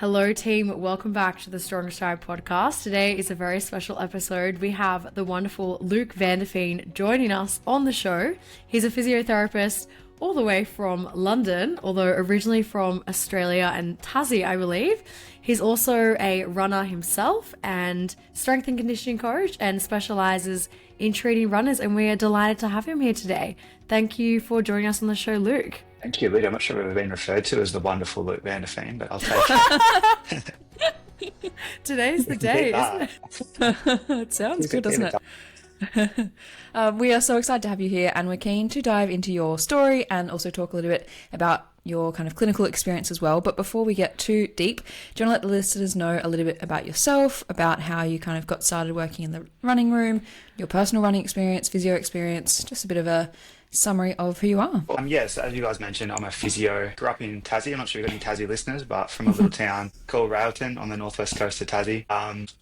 Hello, team. Welcome back to the Strongerstride podcast. Today is a very special episode. We have the wonderful Luke Vanderfeen joining us on the show. He's a physiotherapist all the way from London, although originally from Australia and Tassie, I believe. He's also a runner himself and strength and conditioning coach and specializes in treating runners, and we are delighted to have him here today. Thank you for joining us on the show, Luke. Thank you, Lydia. I'm not sure I've ever been referred to as the wonderful Luke Vanderfeen, but I'll take it. Today's the day, isn't it? It sounds good, doesn't it? We are so excited to have you here, and we're keen to dive into your story and also talk a little bit about your kind of clinical experience as well. But before we get too deep, do you want to let the listeners know a little bit about yourself, about how you kind of got started working in the running room, your personal running experience, physio experience, just a bit of a summary of who you are? Yes, as you guys mentioned, I'm a physio. Grew up in Tassie. I'm not sure if you've got any Tassie listeners, but from a little town called Railton on the northwest coast of Tassie.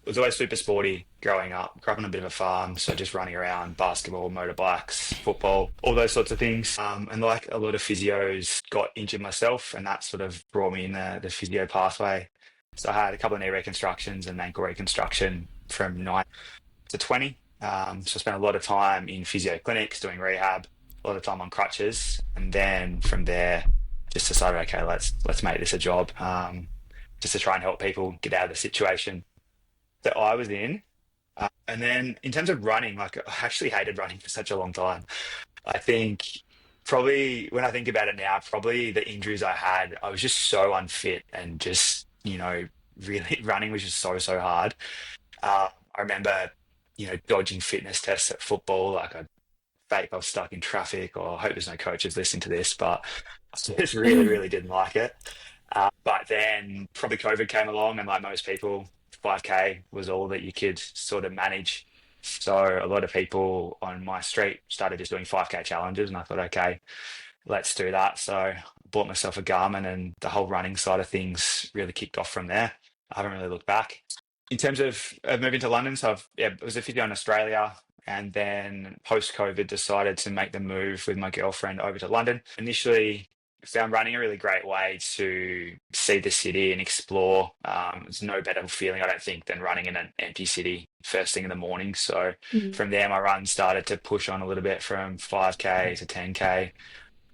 Was always super sporty growing up. Grew up on a bit of a farm, so just running around, basketball, motorbikes, football, all those sorts of things. And like a lot of physios, got injured myself, and that sort of brought me in the physio pathway. So I had a couple of knee reconstructions and ankle reconstruction from 9 to 20. So I spent a lot of time in physio clinics doing rehab, a lot of time on crutches, and then from there just decided, okay, let's make this a job, just to try and help people get out of the situation that I was in. And then in terms of running, like I actually hated running for such a long time. I think probably when I think about it now, probably the injuries I had, I was just so unfit and just, really running was just so hard. I remember, dodging fitness tests at football, like I fake I was stuck in traffic, or I hope there's no coaches listening to this, but I just really didn't like it. But then probably COVID came along, and like most people, 5K was all that you could sort of manage. So a lot of people on my street started just doing 5K challenges, and I thought, okay, let's do that. So I bought myself a Garmin, and the whole running side of things really kicked off from there. I haven't really looked back. In terms of moving to London, so I was a physio in Australia, and then post-COVID decided to make the move with my girlfriend over to London. Initially, found running a really great way to see the city and explore. There's no better feeling, I don't think, than running in an empty city first thing in the morning. So from there, my run started to push on a little bit from 5K to 10K.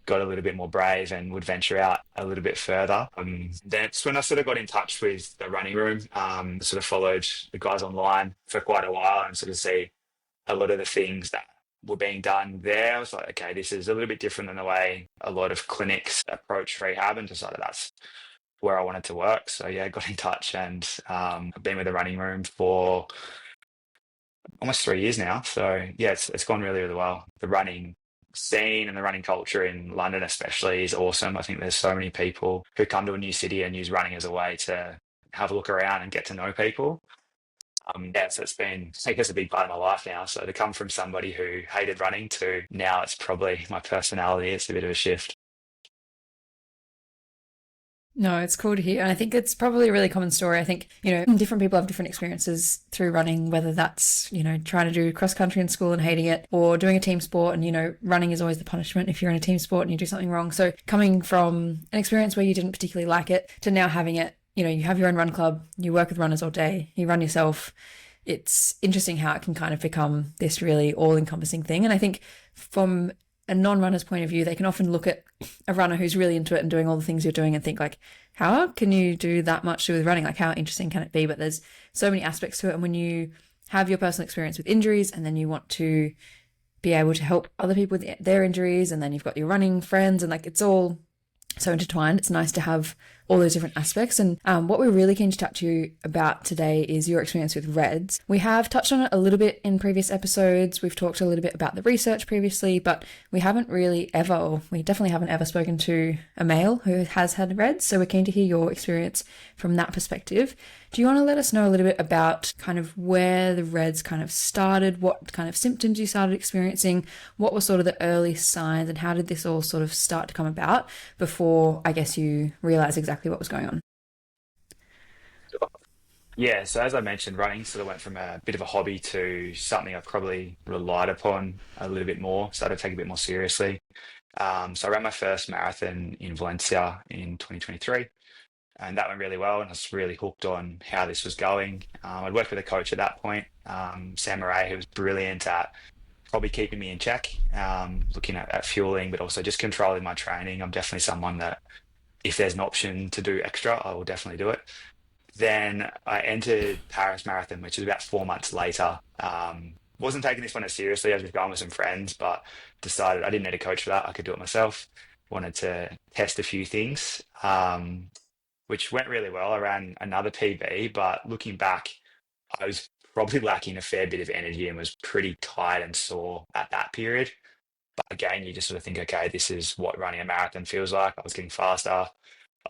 Got a little bit more brave and would venture out a little bit further. That's when I sort of got in touch with the running room, sort of followed the guys online for quite a while and sort of see a lot of the things that were being done there. I was like, okay, this is a little bit different than the way a lot of clinics approach rehab, and decided that's where I wanted to work. So yeah, got in touch, and I've been with the running room for almost 3 years now. So yeah, it's gone really well. The running scene and the running culture in London especially is awesome. I think there's so many people who come to a new city and use running as a way to have a look around and get to know people. So it's been, I guess, a big part of my life now. So to come from somebody who hated running to now it's probably my personality, it's a bit of a shift. No, it's cool to hear. And I think it's probably a really common story. I think, different people have different experiences through running, whether that's, trying to do cross country in school and hating it, or doing a team sport. And, running is always the punishment if you're in a team sport and you do something wrong. So coming from an experience where you didn't particularly like it to now having it, you have your own run club, you work with runners all day, you run yourself. It's interesting how it can kind of become this really all-encompassing thing. And I think from a non-runner's point of view, they can often look at a runner who's really into it and doing all the things you're doing and think like, how can you do that much to do with running? Like, how interesting can it be? But there's so many aspects to it. And when you have your personal experience with injuries, and then you want to be able to help other people with their injuries, and then you've got your running friends, and like, it's all so intertwined. It's nice to have all those different aspects. And what we're really keen to chat to you about today is your experience with RED-S. We have touched on it a little bit in previous episodes. We've talked a little bit about the research previously, but we definitely haven't ever spoken to a male who has had RED-S. So we're keen to hear your experience from that perspective. Do you want to let us know a little bit about kind of where the RED-S kind of started, what kind of symptoms you started experiencing, what were sort of the early signs, and how did this all sort of start to come about before, I guess, you realised exactly what was going on? Yeah, so as I mentioned, running sort of went from a bit of a hobby to something I probably relied upon a little bit more, started to take a bit more seriously. So I ran my first marathon in Valencia in 2023. and that went really well. And I was really hooked on how this was going. I'd worked with a coach at that point, Sam Murray, who was brilliant at probably keeping me in check, looking at fueling, but also just controlling my training. I'm definitely someone that if there's an option to do extra, I will definitely do it. Then I entered Paris Marathon, which was about 4 months later. Wasn't taking this one as seriously. I was just going with some friends, but decided I didn't need a coach for that. I could do it myself. Wanted to test a few things, which went really well. I ran another PB, but looking back, I was probably lacking a fair bit of energy and was pretty tired and sore at that period. But again, you just sort of think, okay, this is what running a marathon feels like. I was getting faster.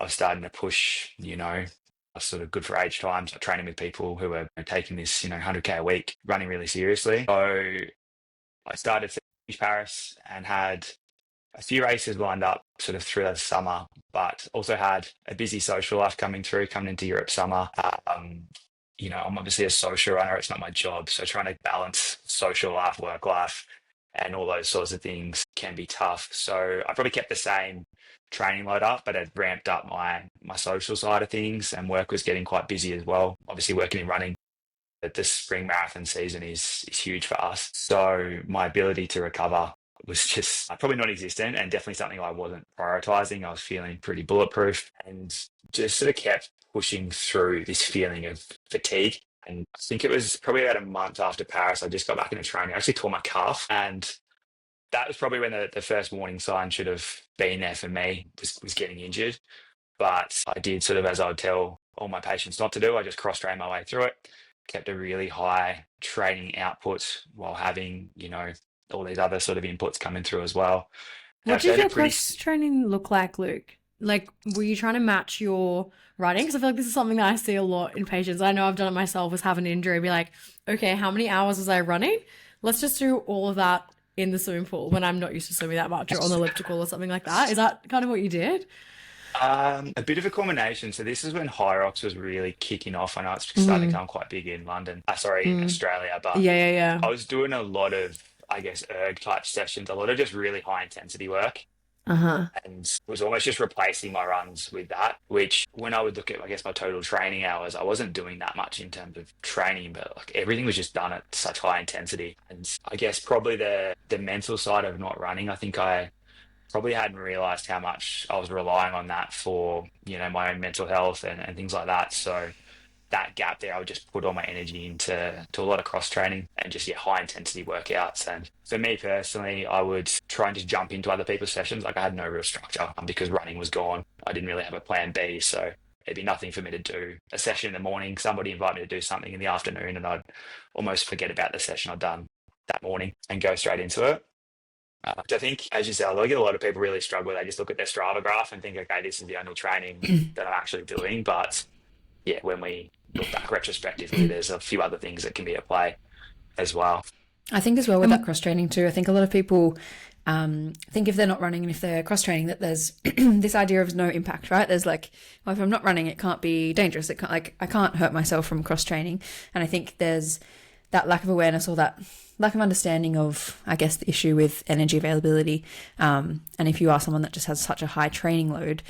I was starting to push, I was sort of good for age times, training with people who were taking this, 100K a week, running really seriously. So I started to finish Paris and had a few races lined up sort of through the summer, but also had a busy social life coming into Europe summer. I'm obviously a social runner. It's not my job. So trying to balance social life, work life, and all those sorts of things can be tough. So I probably kept the same training load up, but had ramped up my social side of things, and work was getting quite busy as well. Obviously working in running, but this spring marathon season is huge for us. So my ability to recover was just probably non-existent, and definitely something I wasn't prioritizing. I was feeling pretty bulletproof and just sort of kept pushing through this feeling of fatigue. And I think it was probably about a month after Paris, I just got back into training. I actually tore my calf, and that was probably when the first warning sign should have been there for me, was getting injured. But I did sort of, as I would tell all my patients not to do, I just cross-trained my way through it, kept a really high training output while having, all these other sort of inputs coming through as well. What did your cross training look like, Luke? Like, were you trying to match your running? Because I feel like this is something that I see a lot in patients. I know I've done it myself, was having an injury, be like, okay, how many hours was I running? Let's just do all of that in the swimming pool when I'm not used to swimming that much, or on the elliptical or something like that. Is that kind of what you did? A bit of a combination. So this is when Hyrox was really kicking off. I know it's starting to become quite big in London. In Australia. But Yeah. I was doing a lot of, I guess, erg type sessions, a lot of just really high intensity work. And was almost just replacing my runs with that, which when I would look at, I guess, my total training hours, I wasn't doing that much in terms of training, but like everything was just done at such high intensity. And I guess probably the mental side of not running, I think I probably hadn't realized how much I was relying on that for, my own mental health and things like that. So that gap there, I would just put all my energy into a lot of cross training and just high intensity workouts. And for me personally, I would try and just jump into other people's sessions. Like I had no real structure because running was gone. I didn't really have a plan B. So it'd be nothing for me to do a session in the morning. Somebody invite me to do something in the afternoon, and I'd almost forget about the session I'd done that morning and go straight into it. Which I think, as you said, I get a lot of people really struggle. They just look at their Strava graph and think, okay, this is the only training that I'm actually doing. But yeah, when we look back retrospectively, there's a few other things that can be at play as well. I think as well with that cross training too, I think a lot of people think if they're not running and if they're cross training that there's this idea of no impact, right? There's like, well, if I'm not running, it can't be dangerous. It can't, like, I can't hurt myself from cross training. And I think there's that lack of awareness or that lack of understanding of, I guess, the issue with energy availability. And if you are someone that just has such a high training load,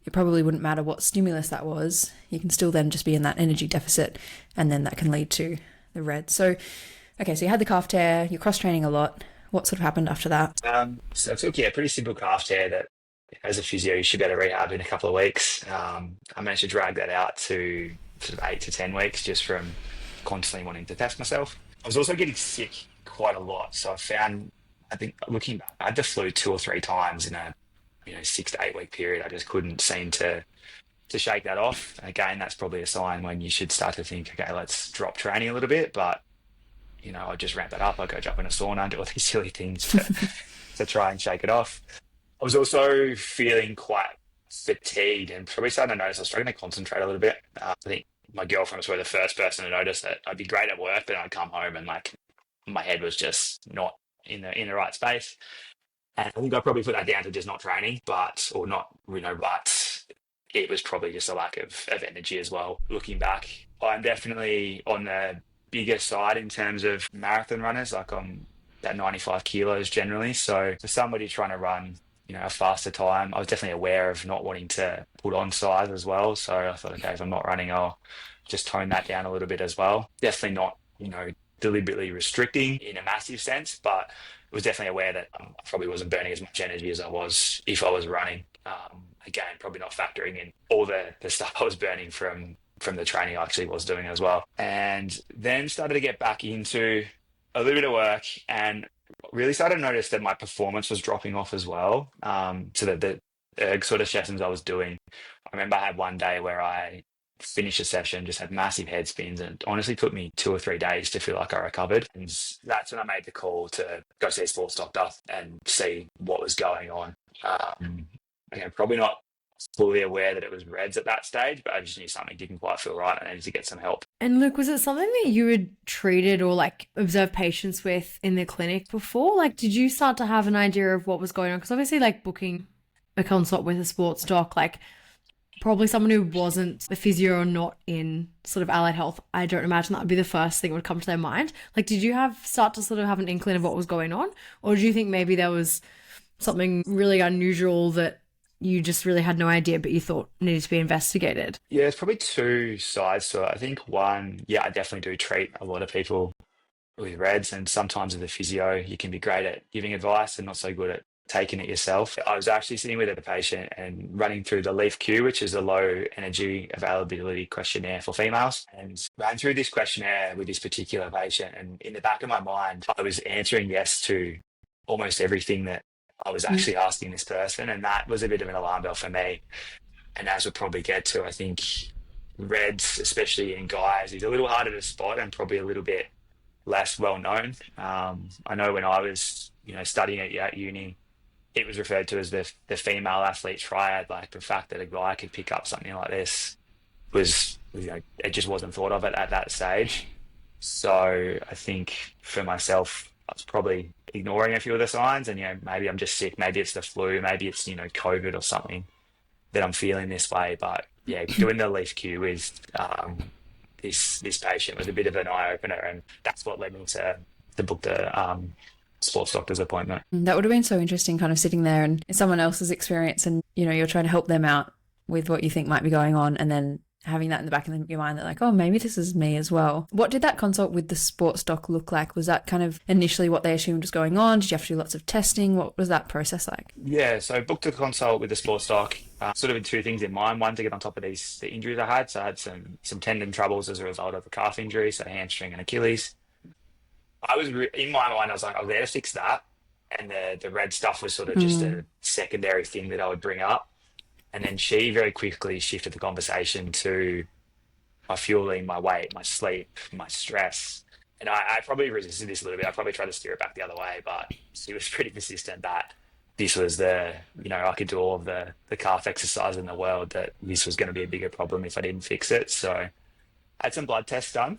it probably wouldn't matter what stimulus that was. You can still then just be in that energy deficit, and then that can lead to the red. So, okay, so you had the calf tear, you're cross-training a lot. What sort of happened after that? So I took, a pretty simple calf tear that as a physio, you should be able to rehab in a couple of weeks. I managed to drag that out to sort of 8 to 10 weeks just from constantly wanting to test myself. I was also getting sick quite a lot. So I think looking back, I had the flu 2 or 3 times in a 6 to 8 week period. I just couldn't seem to shake that off. Again, that's probably a sign when you should start to think, okay, let's drop training a little bit. But, I just ramp that up. I go jump in a sauna, do all these silly things to try and shake it off. I was also feeling quite fatigued and probably starting to notice I was struggling to concentrate a little bit. I think my girlfriend was probably the first person to notice that I'd be great at work, but I'd come home and like my head was just not in the right space. And I think I probably put that down to just not training, but it was probably just a lack of energy as well. Looking back, I'm definitely on the bigger side in terms of marathon runners. Like I'm at 95 kilos generally. So for somebody trying to run a faster time. I was definitely aware of not wanting to put on size as well. So I thought, okay, if I'm not running, I'll just tone that down a little bit as well. Definitely not, deliberately restricting in a massive sense, but was definitely aware that I probably wasn't burning as much energy as I was if I was running. Again, probably not factoring in all the stuff I was burning from the training I actually was doing as well. And then started to get back into a little bit of work and really started to notice that my performance was dropping off as well. So that the erg sort of sessions I was doing, I remember I had one day where I finished a session, just had massive head spins, and it honestly took me 2 or 3 days to feel like I recovered. And that's when I made the call to go see a sports doctor and see what was going on. Again, probably not fully aware that it was REDS at that stage, but I just knew something didn't quite feel right and I needed to get some help. And Luke, was it something that you had treated or like observed patients with in the clinic before? Like, did you start to have an idea of what was going on? Because obviously, like, booking a consult with a sports doc, like probably someone who wasn't a physio or not in sort of allied health, I don't imagine that would be the first thing that would come to their mind. Like, did you start to sort of have an inkling of what was going on? Or do you think maybe there was something really unusual that you just really had no idea, but you thought needed to be investigated? Yeah, it's probably two sides to it. I think one, I definitely do treat a lot of people with REDS, and sometimes as a physio, you can be great at giving advice and not so good at taking it yourself. I was actually sitting with a patient and running through the LEAF-Q, which is a low energy availability questionnaire for females, and ran through this questionnaire with this particular patient. And in the back of my mind, I was answering yes to almost everything that I was actually asking this person. And that was a bit of an alarm bell for me. And as we'll probably get to, I think REDS, especially in guys, is a little harder to spot and probably a little bit less well known. I know when I was, studying at uni, it was referred to as the female athlete triad. Like the fact that a guy could pick up something like this was, it just wasn't thought of at that stage. So I think for myself, I was probably ignoring a few of the signs, and maybe I'm just sick, maybe it's the flu, maybe it's COVID or something that I'm feeling this way. But doing the LEAF-Q with this patient was a bit of an eye opener, and that's what led me to book the sports doctor's appointment. That would have been so interesting, kind of sitting there and someone else's experience, and you're trying to help them out with what you think might be going on, and then having that in the back of your mind that like, oh, maybe this is me as well. What did that consult with the sports doc look like? Was that kind of initially what they assumed was going on? Did you have to do lots of testing? What was that process like? Yeah, so I booked a consult with the sports doc, sort of with two things in mind. One, to get on top of the injuries I had. So I had some tendon troubles as a result of a calf injury, so hamstring and Achilles. I was in my mind, I was like, I'm there to fix that. And the red stuff was sort of just a secondary thing that I would bring up. And then she very quickly shifted the conversation to my fueling, my weight, my sleep, my stress. And I probably resisted this a little bit. I probably tried to steer it back the other way, but she was pretty persistent that this was I could do all of the calf exercise in the world, that this was going to be a bigger problem if I didn't fix it. So I had some blood tests done,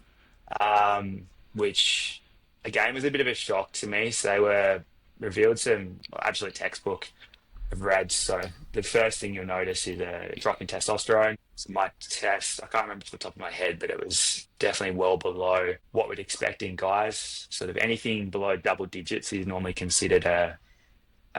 which again was a bit of a shock to me. So they were revealed some absolute textbook of REDS. So the first thing you'll notice is a drop in testosterone. So my test, I can't remember off the top of my head, but it was definitely well below what we'd expect in guys. Sort of anything below double digits is normally considered a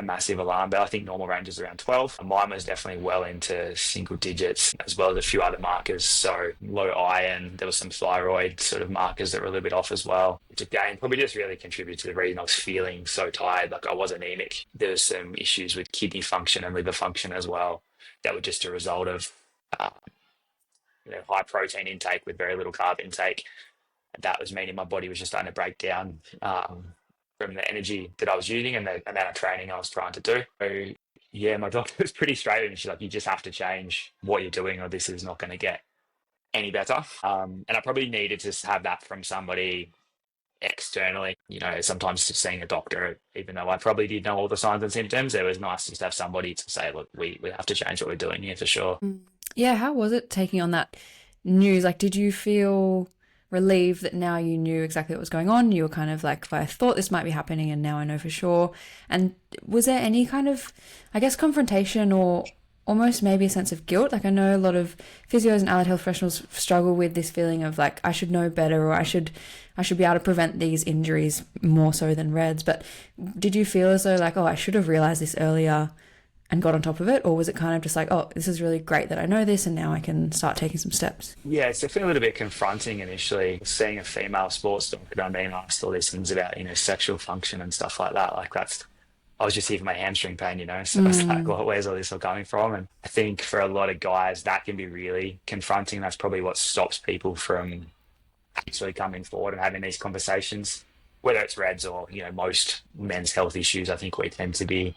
massive alarm bell. I think normal range is around 12. Mine was definitely well into single digits, as well as a few other markers. So low iron, there was some thyroid sort of markers that were a little bit off as well, which again probably just really contributed to the reason I was feeling so tired. Like I was anemic. There was some issues with kidney function and liver function as well that were just a result of high protein intake with very little carb intake. That was meaning my body was just starting to break down from the energy that I was using and the amount of training I was trying to do. So yeah, my doctor was pretty straight with me. She's like, you just have to change what you're doing or this is not going to get any better. And I probably needed to have that from somebody externally. Sometimes just seeing a doctor, even though I probably did know all the signs and symptoms, it was nice just to have somebody to say, look, we have to change what we're doing here for sure. Yeah, how was it taking on that news? Like, did you feel relieved that now you knew exactly what was going on? You were kind of like, I thought this might be happening and now I know for sure. And was there any kind of, I guess, confrontation or almost maybe a sense of guilt? Like I know a lot of physios and allied health professionals struggle with this feeling of like, I should know better, or I should be able to prevent these injuries more so than REDS. But did you feel as though like, oh, I should have realized this earlier, and got on top of it? Or was it kind of just like, oh, this is really great that I know this and now I can start taking some steps? Yeah, it's definitely a little bit confronting initially, seeing a female sports doctor and being asked all these things about, sexual function and stuff like that. Like I was just here for my hamstring pain, so it's like, well, where's all this all coming from? And I think for a lot of guys, that can be really confronting. That's probably what stops people from actually coming forward and having these conversations, whether it's Reds or, most men's health issues. I think we tend to be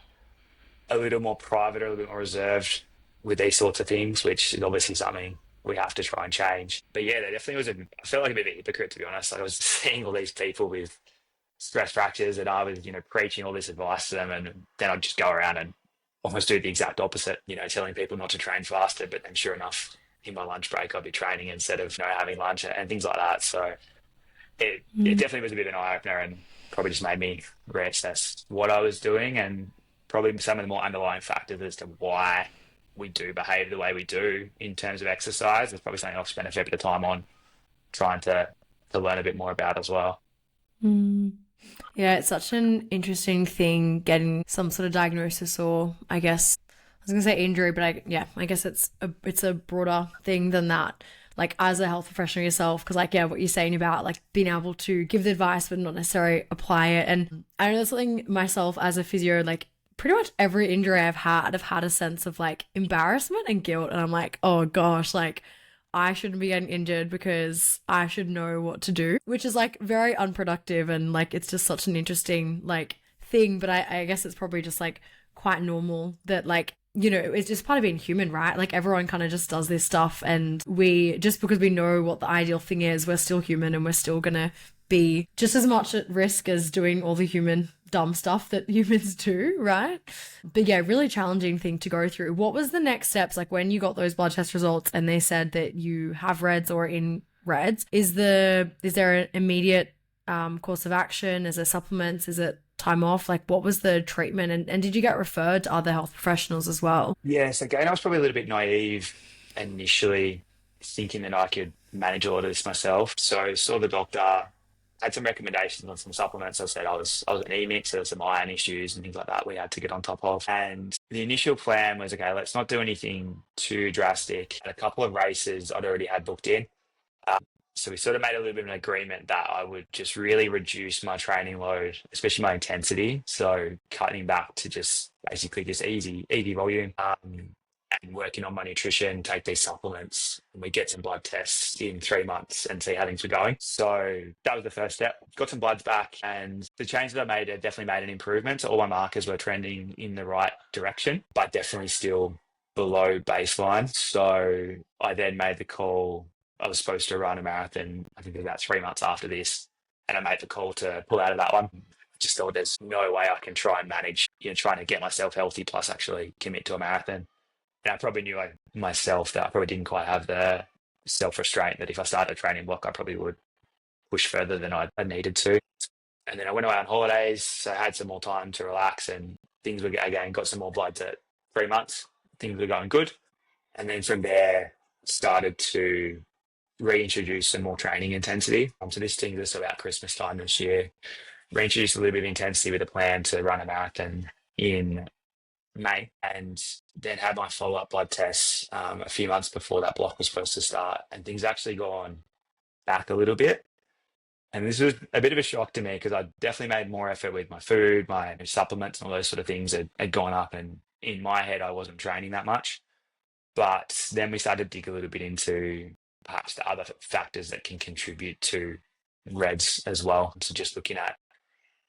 a little more private or a little bit more reserved with these sorts of things, which is obviously something we have to try and change. But yeah, there definitely was I felt like a bit of a hypocrite, to be honest. Like I was seeing all these people with stress fractures and I was, preaching all this advice to them. And then I'd just go around and almost do the exact opposite, telling people not to train faster. But then sure enough, in my lunch break, I'd be training instead of, having lunch and things like that. So it definitely was a bit of an eye opener and probably just made me reassess what I was doing and probably some of the more underlying factors as to why we do behave the way we do in terms of exercise. It's probably something I've spent a fair bit of time on trying to learn a bit more about as well. Yeah, it's such an interesting thing getting some sort of diagnosis, or I guess I was gonna say injury, but I guess it's a broader thing than that. Like as a health professional yourself, because like, yeah, what you're saying about like being able to give the advice but not necessarily apply it. And I know that's something myself as a physio, like pretty much every injury I've had a sense of like embarrassment and guilt. And I'm like, oh gosh, like I shouldn't be getting injured because I should know what to do, which is like very unproductive. And like, it's just such an interesting like thing. But I guess it's probably just like quite normal that like, it's just part of being human, right? Like everyone kind of just does this stuff. And just because we know what the ideal thing is, we're still human and we're still going to be just as much at risk as doing all the human dumb stuff that humans do, right? But yeah, really challenging thing to go through. What was the next steps? Like when you got those blood test results and they said that you have Reds or in Reds, is there an immediate course of action? Is there supplements? Is it time off? Like what was the treatment? And did you get referred to other health professionals as well? Yes, again, I was probably a little bit naive initially, thinking that I could manage all of this myself. So I saw the doctor, had some recommendations on some supplements. I said I was anemic, so there's some iron issues and things like that we had to get on top of. And the initial plan was, okay, let's not do anything too drastic. And a couple of races I'd already had booked in. So we sort of made a little bit of an agreement that I would just really reduce my training load, especially my intensity. So cutting back to just basically just easy volume. And working on my nutrition, take these supplements, and we get some blood tests in 3 months and see how things were going. So that was the first step. Got some bloods back, and the change that I made definitely made an improvement. So all my markers were trending in the right direction, but definitely still below baseline. So I then made the call. I was supposed to run a marathon, I think about 3 months after this, and I made the call to pull out of that one. Just thought there's no way I can try and manage, trying to get myself healthy plus actually commit to a marathon. And I probably knew myself that I probably didn't quite have the self-restraint that if I started a training block, I probably would push further than I needed to. And then I went away on holidays, so I had some more time to relax and things were, again, got some more bloods at 3 months. Things were going good. And then from there, started to reintroduce some more training intensity. So this thing was about Christmas time this year. Reintroduced a little bit of intensity with a plan to run a marathon in May, and then had my follow-up blood tests a few months before that block was supposed to start, and things actually gone back a little bit. And this was a bit of a shock to me because I definitely made more effort with my food, my supplements and all those sort of things had gone up, and in my head I wasn't training that much. But then we started to dig a little bit into perhaps the other factors that can contribute to Reds as well. So just looking at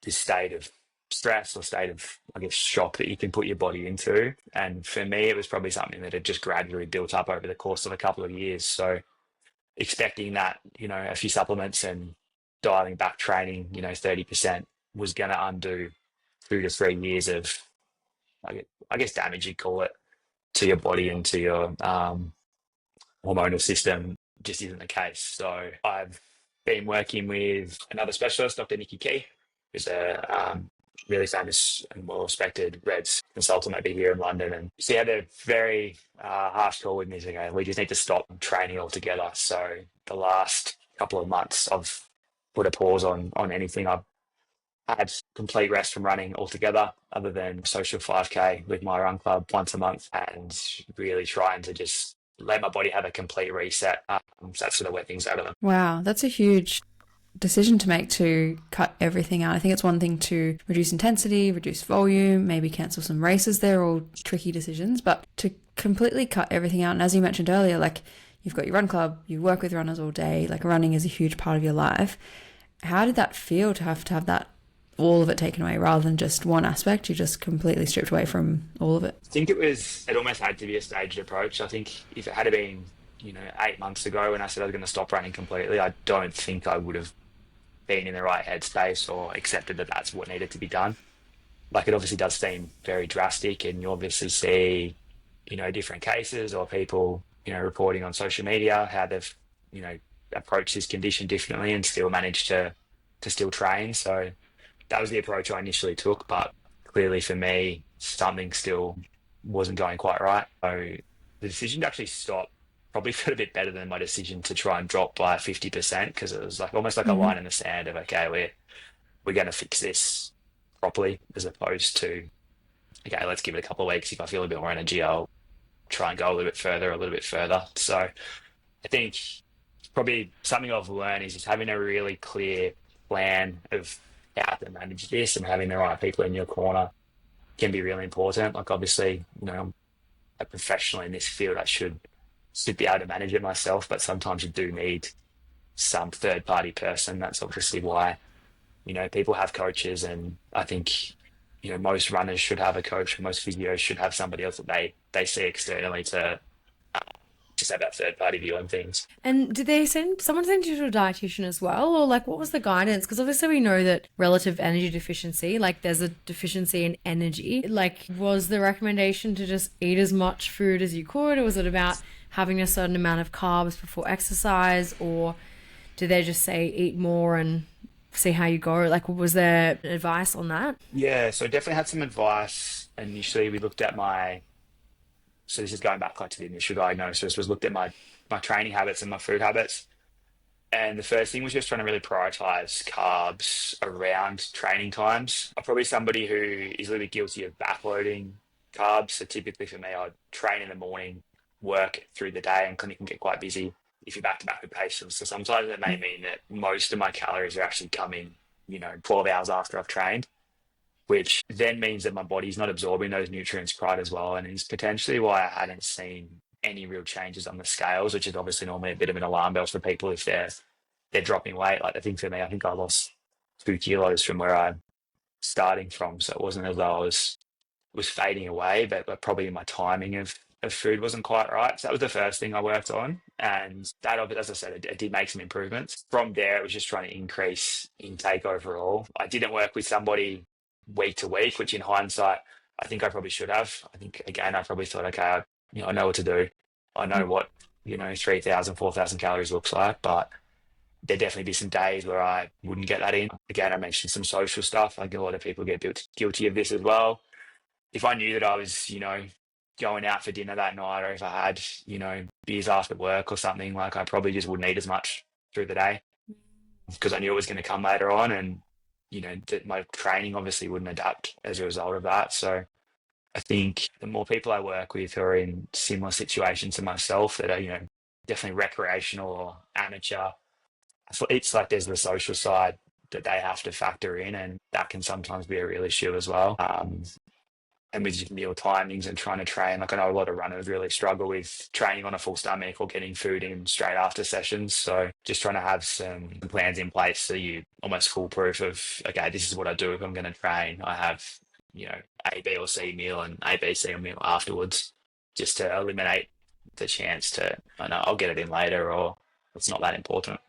this state of stress or state of, I guess, shock that you can put your body into. And for me, it was probably something that had just gradually built up over the course of a couple of years. So expecting that, a few supplements and dialing back training, 30% was going to undo 2 to 3 years of, I guess, damage, you'd call it, to your body and to your hormonal system just isn't the case. So I've been working with another specialist, Dr. Nikki Key, who's a really famous and well-respected Reds consultant over here in London. And she had a very harsh call with me. Okay, we just need to stop training altogether. So the last couple of months, I've put a pause on anything. I've had complete rest from running altogether, other than social 5K with my run club once a month, and really trying to just let my body have a complete reset. So that's sort of where things are at the moment. Wow, that's a huge decision to make, to cut everything out. I think it's one thing to reduce intensity, reduce volume, maybe cancel some races. They're all tricky decisions, but to completely cut everything out. And as you mentioned earlier, like, you've got your run club, you work with runners all day, like running is a huge part of your life. How did that feel to have that, all of it taken away, rather than just one aspect? You just completely stripped away from all of it. I think it almost had to be a staged approach. I think if it had been, 8 months ago when I said I was going to stop running completely, I don't think I would have been in the right headspace or accepted that that's what needed to be done. Like, it obviously does seem very drastic, and you obviously see, different cases or people, reporting on social media how they've, approached this condition differently and still managed to still train. So that was the approach I initially took, but clearly for me, something still wasn't going quite right. So the decision to actually stop probably felt a bit better than my decision to try and drop by 50%, because it was like almost like a line in the sand of, okay, we're going to fix this properly, as opposed to, okay, let's give it a couple of weeks. If I feel a bit more energy, I'll try and go a little bit further. So I think probably something I've learned is just having a really clear plan of how to manage this, and having the right people in your corner can be really important. Like, obviously, I'm a professional in this field. I should be able to manage it myself, but sometimes you do need some third party person. That's obviously why, people have coaches, and I think, most runners should have a coach, most physios should have somebody else that they see externally to just have that third party view on things. And did someone send you to a dietitian as well? Or like, what was the guidance? Because obviously we know that relative energy deficiency, like there's a deficiency in energy. Like, was the recommendation to just eat as much food as you could? Or was it about having a certain amount of carbs before exercise? Or did they just say eat more and see how you go? Like, was there advice on that? Yeah, so definitely had some advice. Initially, we looked at so this is going back like to the initial diagnosis, was looked at my training habits and my food habits. And the first thing was just trying to really prioritize carbs around training times. I'm probably somebody who is a little bit guilty of backloading carbs. So typically for me, I'd train in the morning, work through the day, and clinic can get quite busy if you're back to back with patients. So sometimes it may mean that most of my calories are actually coming, 12 hours after I've trained, which then means that my body's not absorbing those nutrients quite as well. And is potentially why I hadn't seen any real changes on the scales, which is obviously normally a bit of an alarm bell for people if they're dropping weight. Like, I think for me, I think I lost 2 kilos from where I'm starting from. So it wasn't as though I was fading away, but probably my timing of food wasn't quite right. So that was the first thing I worked on. And that, as I said, it did make some improvements. From there, it was just trying to increase intake overall. I didn't work with somebody week to week, which in hindsight, I think I probably should have. I think, again, I probably thought, okay, I know what to do. I know what, 3,000, 4,000 calories looks like, but there'd definitely be some days where I wouldn't get that in. Again, I mentioned some social stuff. I think a lot of people get guilty of this as well. If I knew that I was, going out for dinner that night, or if I had, beers after work or something, like, I probably just wouldn't eat as much through the day because I knew it was going to come later on. And, that my training obviously wouldn't adapt as a result of that. So I think the more people I work with who are in similar situations to myself that are, definitely recreational or amateur, it's like there's the social side that they have to factor in, and that can sometimes be a real issue as well. And with your meal timings and trying to train, like, I know a lot of runners really struggle with training on a full stomach or getting food in straight after sessions. So just trying to have some plans in place so you almost foolproof of, okay, this is what I do if I'm going to train. I have, A, B or C meal and A, B, C meal afterwards, just to eliminate the chance to, I know I'll get it in later, or it's not that important.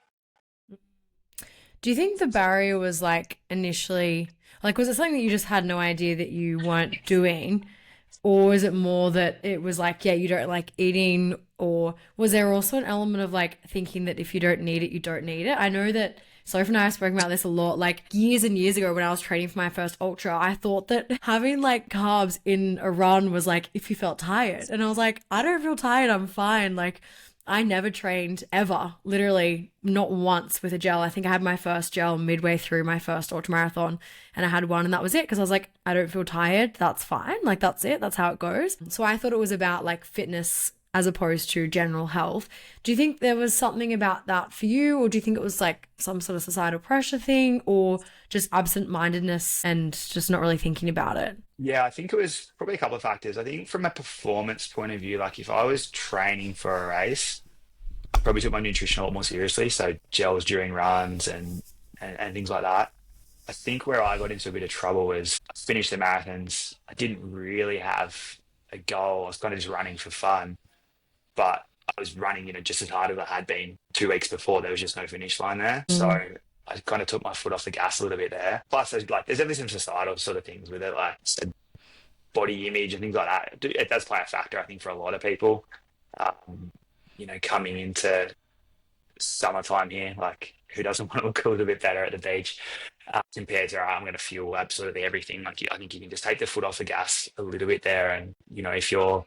Do you think the barrier was like initially, like, was it something that you just had no idea that you weren't doing? Or is it more that it was like, yeah, you don't like eating? Or was there also an element of like thinking that if you don't need it, you don't need it? I know that Soph and I have spoken about this a lot. Like, years and years ago when I was training for my first ultra, I thought that having like carbs in a run was like if you felt tired. And I was like, I don't feel tired, I'm fine. Like, I never trained ever, literally not once with a gel. I think I had my first gel midway through my first ultramarathon and I had one and that was it because I was like, I don't feel tired. That's fine. Like, that's it. That's how it goes. So I thought it was about like fitness as opposed to general health. Do you think there was something about that for you, or do you think it was like some sort of societal pressure thing, or just absent-mindedness and just not really thinking about it? Yeah, I think it was probably a couple of factors. I think from a performance point of view, like if I was training for a race, I probably took my nutrition a lot more seriously. So gels during runs and things like that. I think where I got into a bit of trouble was I finished the marathons. I didn't really have a goal. I was kind of just running for fun, but I was running, just as hard as I had been 2 weeks before. There was just no finish line there. So I kind of took my foot off the gas a little bit there. Plus, there's definitely some societal sort of things with it, like body image and things like that. It does play a factor, I think, for a lot of people. Coming into summertime here, like who doesn't want to look a little bit better at the beach compared to, I'm going to fuel absolutely everything. Like I think you can just take the foot off the gas a little bit there. And, if you're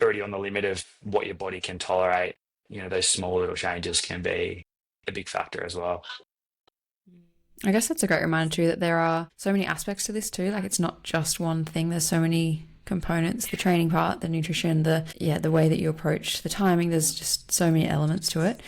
already on the limit of what your body can tolerate, those small little changes can be a big factor as well. I guess that's a great reminder too that there are so many aspects to this too. Like it's not just one thing. There's so many components, the training part, the nutrition, the way that you approach the timing. There's just so many elements to it.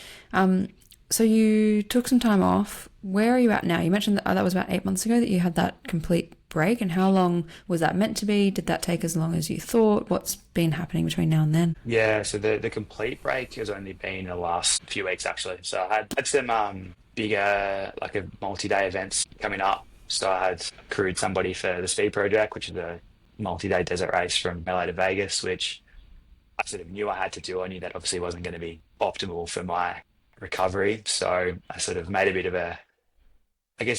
So you took some time off. Where are you at now? You mentioned that was about 8 months ago that you had that complete break. And how long was that meant to be? Did that take as long as you thought? What's been happening between now and then? Yeah, so the complete break has only been the last few weeks actually. So I had some bigger, like a multi-day events coming up. So I had crewed somebody for the Speed Project, which is a multi-day desert race from LA to Vegas, which I sort of knew I had to do. I knew that obviously wasn't going to be optimal for my recovery. So I sort of made a bit of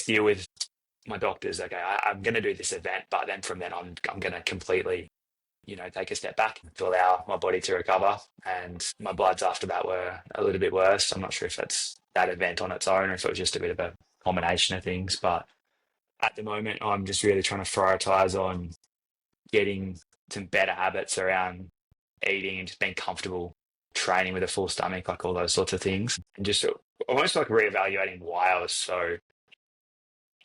deal with my doctors. Okay, I'm going to do this event, but then from then on, I'm going to completely, take a step back to allow my body to recover. And my bloods after that were a little bit worse. I'm not sure if that's that event on its own or if it was just a bit of a combination of things. But at the moment, I'm just really trying to prioritize on getting some better habits around eating and just being comfortable training with a full stomach, like all those sorts of things. And just almost like reevaluating why I was so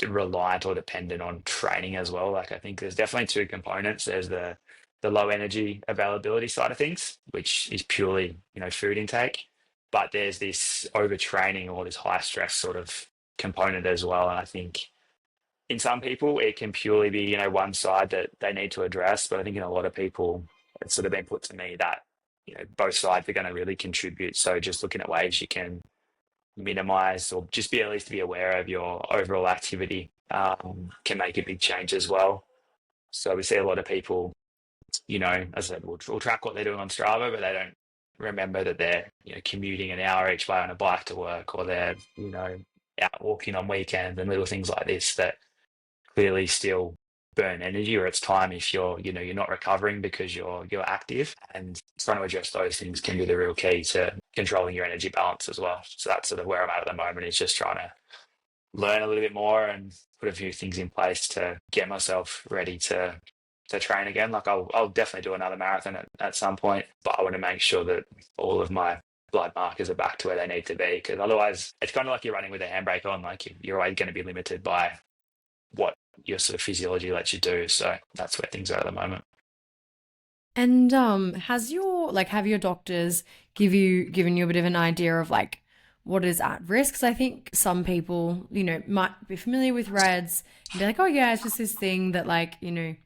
reliant or dependent on training as well. Like I think there's definitely two components. There's the low energy availability side of things, which is purely, food intake. But there's this overtraining or this high stress sort of component as well. And I think in some people it can purely be, one side that they need to address. But I think in a lot of people, it's sort of been put to me that, both sides are going to really contribute. So just looking at ways you can minimize or just be at least be aware of your overall activity can make a big change as well. So we see a lot of people, as I said, will track what they're doing on Strava, but they don't remember that they're, commuting an hour each way on a bike to work, or they're, out walking on weekends and little things like this that clearly still burn energy, or it's time if you're not recovering because you're active. And trying to address those things can be the real key to controlling your energy balance as well. So that's sort of where I'm at the moment, is just trying to learn a little bit more and put a few things in place to get myself ready to train again. Like I'll definitely do another marathon at some point, but I want to make sure that all of my blood markers are back to where they need to be, because otherwise it's kind of like you're running with a handbrake on. Like you're always going to be limited by what your sort of physiology lets you do. So that's where things are at the moment. And have your doctors given you a bit of an idea of like what is at risk? Because I think some people, might be familiar with RED-S and be like, oh yeah, it's just this thing that like,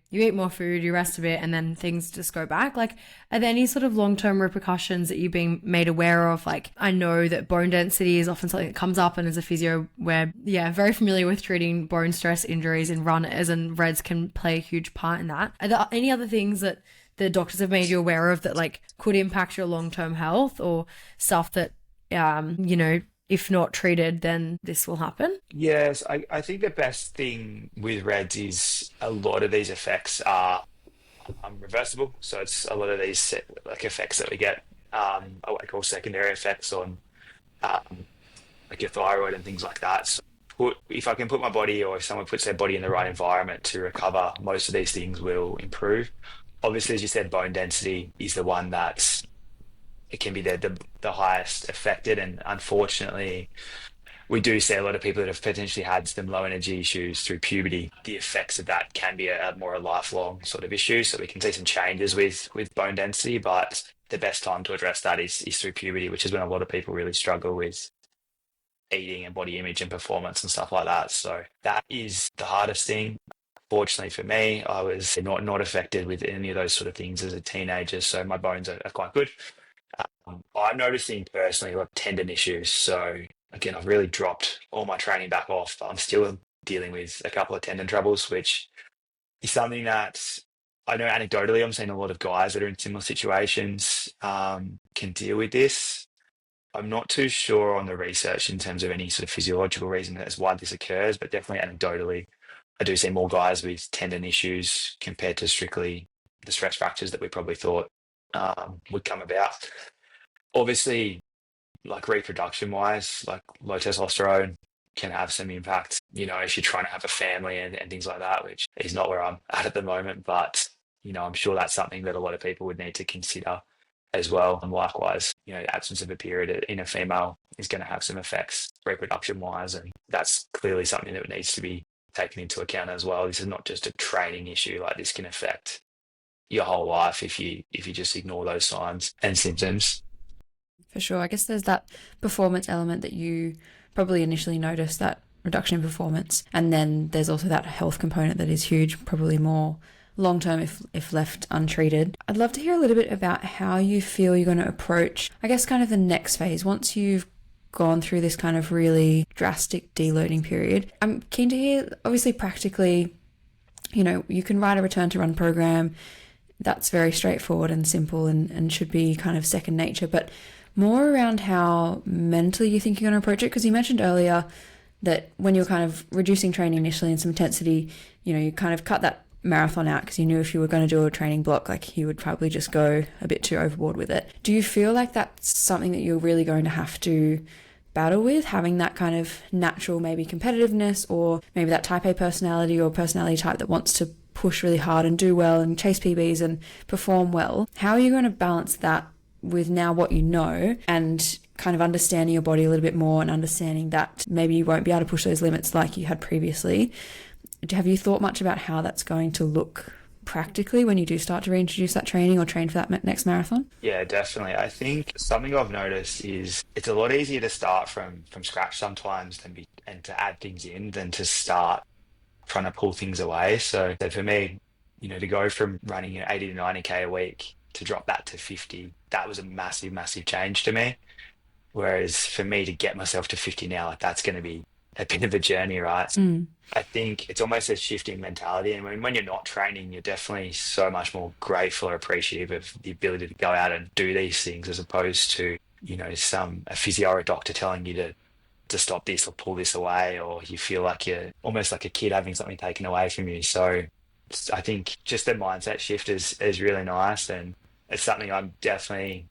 you eat more food, you rest a bit, and then things just go back. Like, are there any sort of long-term repercussions that you've been made aware of? Like, I know that bone density is often something that comes up, and as a physio, we're very familiar with treating bone stress injuries in runners, and RED-S can play a huge part in that. Are there any other things that the doctors have made you aware of that like could impact your long-term health, or stuff that if not treated, then this will happen? Yes, I think the best thing with RED-S is a lot of these effects are reversible. So it's a lot of these like effects that we get, what I call secondary effects on like your thyroid and things like that. So if I can put my body, or if someone puts their body in the right environment to recover, most of these things will improve. Obviously, as you said, bone density is the one that's it can be the highest affected. And unfortunately, we do see a lot of people that have potentially had some low energy issues through puberty. The effects of that can be a more a lifelong sort of issue. So we can see some changes with bone density, but the best time to address that is through puberty, which is when a lot of people really struggle with eating and body image and performance and stuff like that. So that is the hardest thing. Fortunately for me, I was not affected with any of those sort of things as a teenager, so my bones are quite good. I'm noticing personally like tendon issues. So again, I've really dropped all my training back off, but I'm still dealing with a couple of tendon troubles, which is something that I know anecdotally I'm seeing a lot of guys that are in similar situations can deal with this. I'm not too sure on the research in terms of any sort of physiological reason as why this occurs, but definitely anecdotally, I do see more guys with tendon issues compared to strictly the stress fractures that we probably thought would come about. Obviously, like reproduction wise, like low testosterone can have some impact, if you're trying to have a family and things like that, which is not where I'm at the moment. But, I'm sure that's something that a lot of people would need to consider as well. And likewise, the absence of a period in a female is going to have some effects reproduction wise. And that's clearly something that needs to be taken into account as well. This is not just a training issue. Like this can affect your whole life if you just ignore those signs and symptoms. For sure. I guess there's that performance element that you probably initially noticed, that reduction in performance. And then there's also that health component that is huge, probably more long-term if left untreated. I'd love to hear a little bit about how you feel you're going to approach, I guess, kind of the next phase. Once you've gone through this kind of really drastic deloading period, I'm keen to hear, obviously practically, you can write a return to run program. That's very straightforward and simple and should be kind of second nature, but more around how mentally you think you're going to approach it. Because you mentioned earlier that when you're kind of reducing training initially and some intensity, you kind of cut that marathon out because you knew if you were going to do a training block, like you would probably just go a bit too overboard with it. Do you feel like that's something that you're really going to have to battle with, having that kind of natural maybe competitiveness, or maybe that type A personality or personality type that wants to push really hard and do well and chase PBs and perform well? How are you going to balance that with now what you know and kind of understanding your body a little bit more and understanding that maybe you won't be able to push those limits like you had previously? Have you thought much about how that's going to look practically when you do start to reintroduce that training or train for that next marathon? Yeah, definitely. I think something I've noticed is it's a lot easier to start from scratch sometimes and to add things in than to start trying to pull things away. So for me, to go from running 80 to 90K a week to drop that to 50, that was a massive, massive change to me. Whereas for me to get myself to 50 now, like that's going to be a bit of a journey, right? I think it's almost a shift in mentality. And when you're not training, you're definitely so much more grateful or appreciative of the ability to go out and do these things as opposed to, a physio or a doctor telling you to stop this or pull this away, or you feel like you're almost like a kid having something taken away from you. So I think just the mindset shift is really nice. And it's something I'm definitely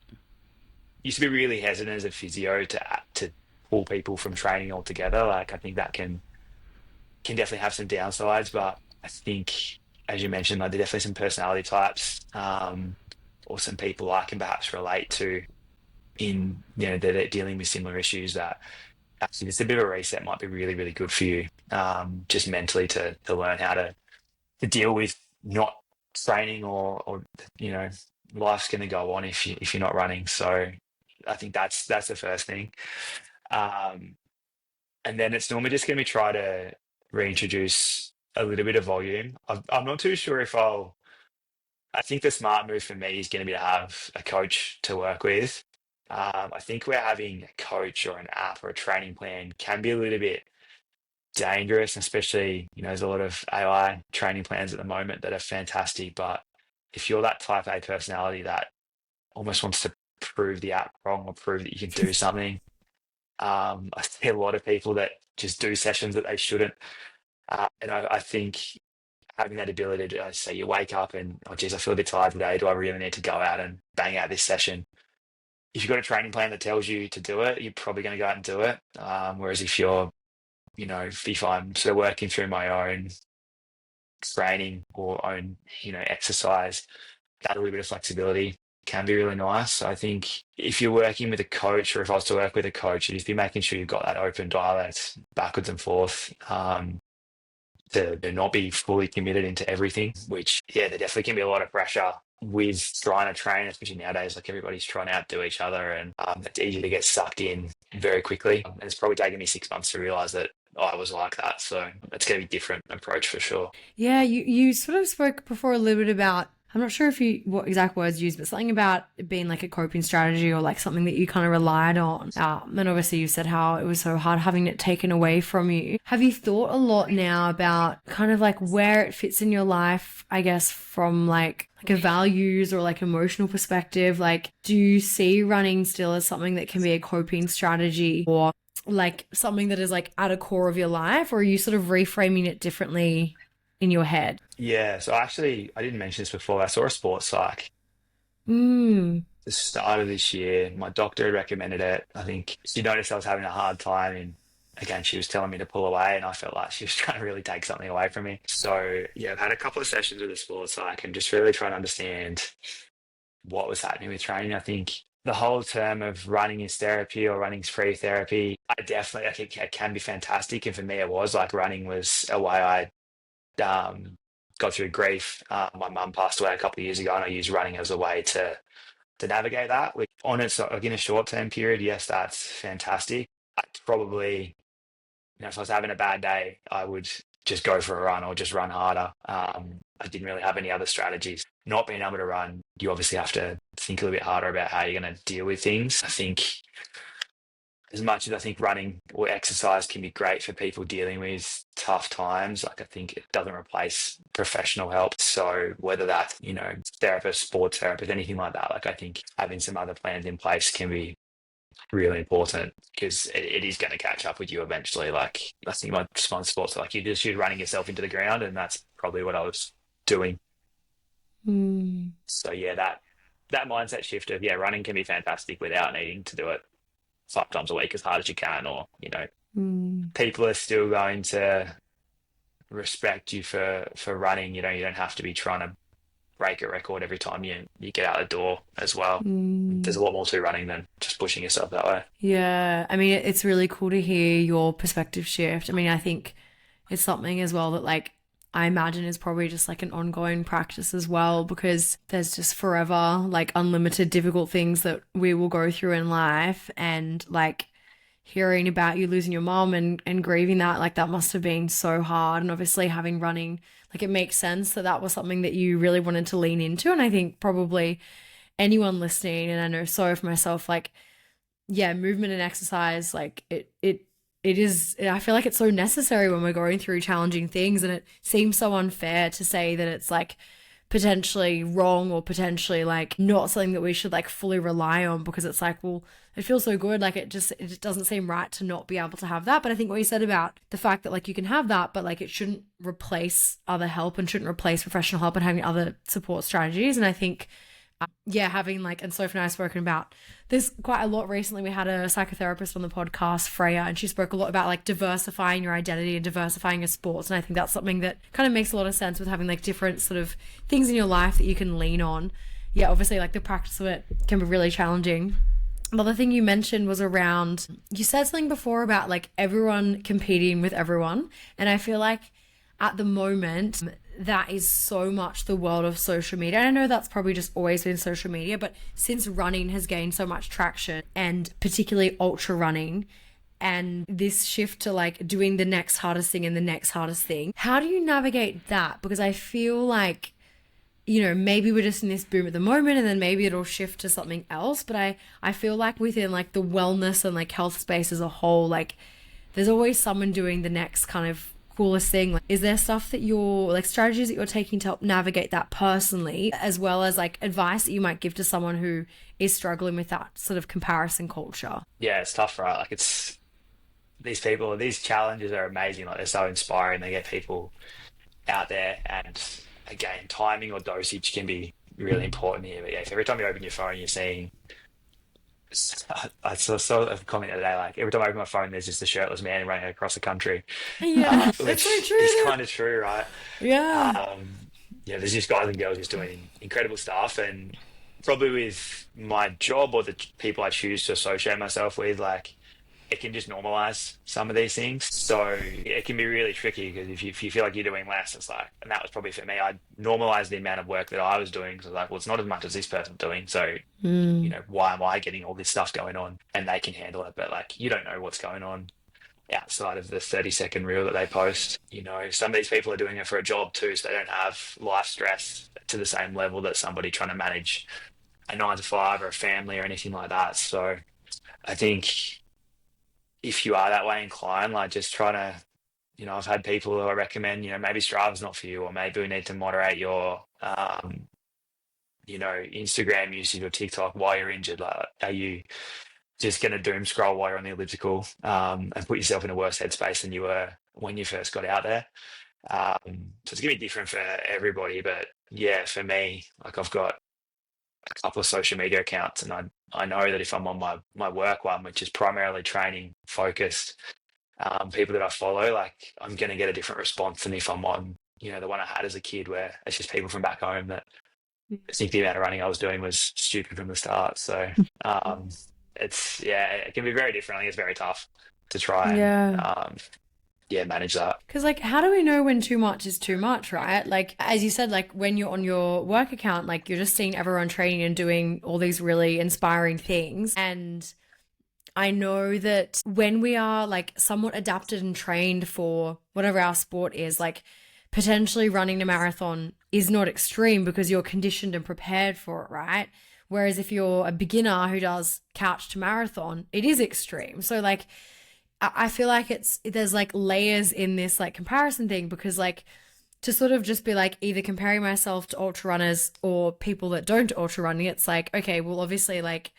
used to be really hesitant as a physio to pull people from training altogether. Like I think that can definitely have some downsides, but I think, as you mentioned, like there are definitely some personality types, or some people I can perhaps relate to in, that are dealing with similar issues that actually just a bit of a reset might be really, really good for you, just mentally to learn how to deal with not training or life's going to go on if you're not running. So I think that's the first thing. And then it's normally just going to be try to reintroduce a little bit of volume. I'm not too sure I think the smart move for me is going to be to have a coach to work with. I think we're having a coach or an app or a training plan can be a little bit dangerous, especially, there's a lot of AI training plans at the moment that are fantastic. But if you're that type A personality that almost wants to prove the app wrong or prove that you can do something, I see a lot of people that just do sessions that they shouldn't. And I think having that ability to say you wake up and, oh, geez, I feel a bit tired today. Do I really need to go out and bang out this session? If you've got a training plan that tells you to do it, you're probably going to go out and do it. Whereas if you're, if I'm sort of working through my own training or own, exercise, that a little bit of flexibility can be really nice. So I think if you're working with a coach, or if I was to work with a coach, you'd just be making sure you've got that open dialect backwards and forth, to not be fully committed into everything, which, yeah, there definitely can be a lot of pressure with trying to train, especially nowadays. Like, everybody's trying to outdo each other, and it's easy to get sucked in very quickly. And it's probably taken me 6 months to realize that I was like that. So it's going to be a different approach for sure. Yeah, you sort of spoke before a little bit about, I'm not sure if you what exact words you used, but something about it being like a coping strategy or like something that you kind of relied on. And obviously you said how it was so hard having it taken away from you. Have you thought a lot now about kind of like where it fits in your life, I guess, from like a values or like emotional perspective? Like, do you see running still as something that can be a coping strategy, or like something that is like at a core of your life, or are you sort of reframing it differently in your head? Yeah. So actually, I didn't mention this before. I saw a sports psych Mm. the start of this year. My doctor had recommended it. I think she noticed I was having a hard time, and again, she was telling me to pull away, and I felt like she was trying to really take something away from me. So yeah, I've had a couple of sessions with the sports psych and just really trying to understand what was happening with training. I think the whole term of running is therapy or running is free therapy, I think it can be fantastic. And for me, it was like running was a way I got through grief. My mum passed away a couple of years ago, and I used running as a way to navigate that. Which, on its like in a short term period, yes, that's fantastic. I'd probably, if I was having a bad day, I would just go for a run or just run harder. I didn't really have any other strategies. Not being able to run, you obviously have to think a little bit harder about how you're going to deal with things. I think, as much as I think running or exercise can be great for people dealing with tough times, like, I think it doesn't replace professional help. So whether that's, therapist, sports therapist, anything like that, like, I think having some other plans in place can be really important, because it is going to catch up with you eventually. Like, I think my response sports, like, you're running yourself into the ground, and that's probably what I was doing. Mm. So yeah, that mindset shift of, yeah, running can be fantastic without needing to do it 5 times a week as hard as you can, or Mm. people are still going to respect you for running. You don't have to be trying to break a record every time you get out the door as well. Mm. There's a lot more to running than just pushing yourself that way. Yeah, I mean, it's really cool to hear your perspective shift. I mean, I think it's something as well that, like, I imagine is probably just like an ongoing practice as well, because there's just forever like unlimited difficult things that we will go through in life. And like hearing about you losing your mom and grieving that, like, that must have been so hard. And obviously having running, like, it makes sense that that was something that you really wanted to lean into. And I think probably anyone listening, and I know so for myself, like, yeah, movement and exercise, like it is, I feel like it's so necessary when we're going through challenging things. And it seems so unfair to say that it's like potentially wrong or potentially like not something that we should like fully rely on, because it's like, well, it feels so good. Like, it just doesn't seem right to not be able to have that. But I think what you said about the fact that like you can have that, but like it shouldn't replace other help and shouldn't replace professional help and having other support strategies. And I think yeah, having like, and Sophie and I have spoken about this quite a lot recently. We had a psychotherapist on the podcast, Freya, and she spoke a lot about like diversifying your identity and diversifying your sports. And I think that's something that kind of makes a lot of sense with having like different sort of things in your life that you can lean on. Yeah, obviously like the practice of it can be really challenging. The other thing you mentioned was around, you said something before about like everyone competing with everyone. And I feel like at the moment, that is so much the world of social media. And I know that's probably just always been social media, but since running has gained so much traction, and particularly ultra running, and this shift to like doing the next hardest thing and the next hardest thing, how do you navigate that? Because I feel like, maybe we're just in this boom at the moment, and then maybe it'll shift to something else. But I feel like within like the wellness and like health space as a whole, like there's always someone doing the next kind of coolest thing. Like, is there stuff that you're like strategies that you're taking to help navigate that personally, as well as like advice that you might give to someone who is struggling with that sort of comparison culture? Yeah, it's tough, right? Like, it's these challenges are amazing. Like, they're so inspiring. They get people out there, and again, timing or dosage can be really important here. But yeah, if every time you open your phone, you're seeing, I saw a comment the other day, like, every time I open my phone, there's just a shirtless man running across the country. Yeah, Which that's so true. is kind of true, right? Yeah. Yeah, there's just guys and girls just doing incredible stuff, and probably with my job or the people I choose to associate myself with, like it can just normalize some of these things. So it can be really tricky because if you feel like you're doing less, it's like, and that was probably for me, I normalized the amount of work that I was doing. So like, well, it's not as much as this person's doing. So, why am I getting all this stuff going on and they can handle it? But like, you don't know what's going on outside of the 30-second reel that they post. Some of these people are doing it for a job too, so they don't have life stress to the same level that somebody trying to manage a 9 to 5 or a family or anything like that. So I think if you are that way inclined, like just try to, I've had people who I recommend, maybe Strava's not for you, or maybe we need to moderate your, Instagram usage or TikTok while you're injured. Like, are you just going to doom scroll while you're on the elliptical, and put yourself in a worse headspace than you were when you first got out there? So it's going to be different for everybody, but yeah, for me, like I've got a couple of social media accounts, and I know that if I'm on my work one, which is primarily training focused, people that I follow, like I'm going to get a different response than if I'm on, the one I had as a kid where it's just people from back home that think the amount of running I was doing was stupid from the start. So it can be very different. I think it's very tough to try and manage that. Because like, how do we know when too much is too much, right? Like, as you said, like when you're on your work account, like you're just seeing everyone training and doing all these really inspiring things. And I know that when we are like somewhat adapted and trained for whatever our sport is, like potentially running a marathon is not extreme because you're conditioned and prepared for it, right? Whereas if you're a beginner who does couch to marathon, it is extreme. So like, I feel like there's like layers in this like comparison thing, because like to sort of just be like either comparing myself to ultra runners or people that don't ultra running, it's like, okay, well obviously like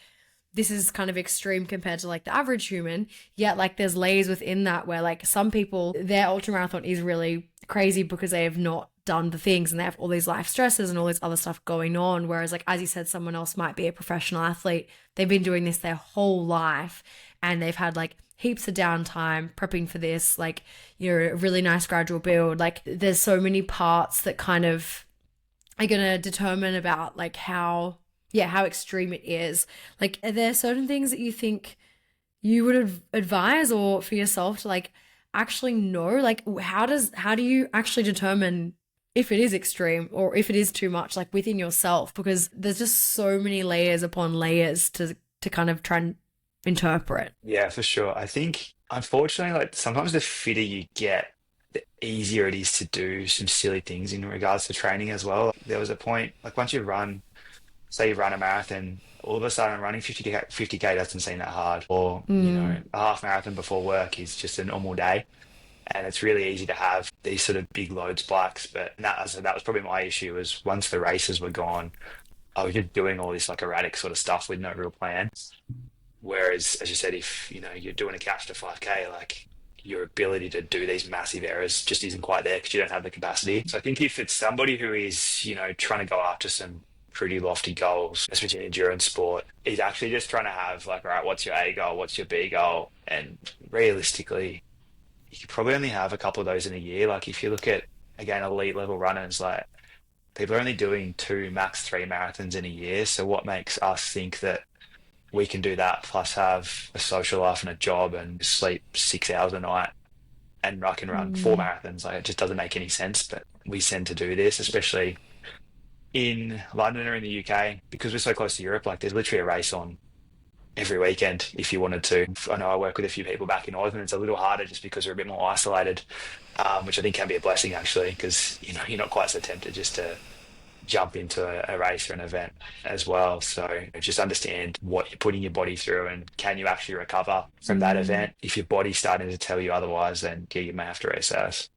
this is kind of extreme compared to like the average human, yet like there's layers within that where like some people, their ultra marathon is really crazy because they have not done the things and they have all these life stresses and all this other stuff going on. Whereas like, as you said, someone else might be a professional athlete. They've been doing this their whole life and they've had like heaps of downtime prepping for this, like, a really nice gradual build. Like there's so many parts that kind of are going to determine about like how extreme it is. Like, are there certain things that you think you would advise or for yourself to like actually know? Like how do you actually determine if it is extreme or if it is too much, like within yourself? Because there's just so many layers upon layers to kind of try and interpret. Yeah, for sure. I think unfortunately, like sometimes the fitter you get, the easier it is to do some silly things in regards to training as well. There was a point, like once you say you run a marathon, all of a sudden running 50K doesn't seem that hard. Or, a half marathon before work is just a normal day. And it's really easy to have these sort of big load spikes. But that was probably my issue, was once the races were gone, I was just doing all this like erratic sort of stuff with no real plan. Whereas, as you said, if, you're doing a couch to 5K, like your ability to do these massive errors just isn't quite there because you don't have the capacity. So I think if it's somebody who is, trying to go after some pretty lofty goals, especially in endurance sport, is actually just trying to have like, all right, what's your A goal? What's your B goal? And realistically, you could probably only have a couple of those in a year. Like if you look at, again, elite level runners, like people are only doing 2, max 3 marathons in a year. So what makes us think that we can do that plus have a social life and a job and sleep 6 hours a night and I can run 4 marathons? Like it just doesn't make any sense. But we tend to do this, especially in London or in the UK, because we're so close to Europe. Like there's literally a race on every weekend if you wanted to. I know I work with a few people back in Northern. It's a little harder just because we're a bit more isolated, which I think can be a blessing actually, because you're not quite so tempted just to jump into a race or an event as well. So just understand what you're putting your body through and can you actually recover from that event. If your body's starting to tell you otherwise, then you may have to reassess.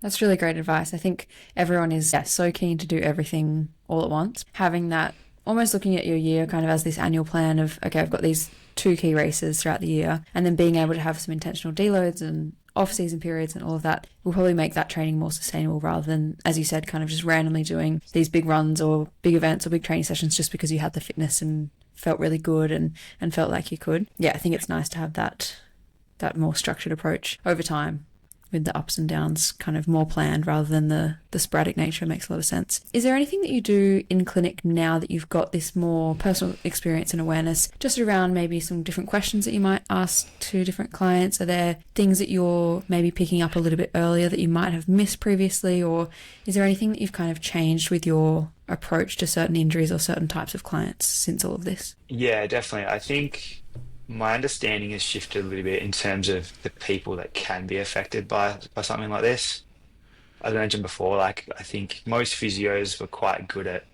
That's really great advice. I think everyone is so keen to do everything all at once. Having that, almost looking at your year kind of as this annual plan of, okay, I've got these 2 key races throughout the year, and then being able to have some intentional deloads and off-season periods and all of that will probably make that training more sustainable rather than, as you said, kind of just randomly doing these big runs or big events or big training sessions just because you had the fitness and felt really good and felt like you could. Yeah, I think it's nice to have that more structured approach over time. with the ups and downs kind of more planned rather than the sporadic nature makes a lot of sense. Is there anything that you do in clinic now that you've got this more personal experience and awareness just around maybe some different questions that you might ask to different clients? Are there things that you're maybe picking up a little bit earlier that you might have missed previously, or is there anything that you've kind of changed with your approach to certain injuries or certain types of clients since all of this? Yeah, definitely. I think my understanding has shifted a little bit in terms of the people that can be affected by something like this. As I mentioned before, like I think most physios were quite good at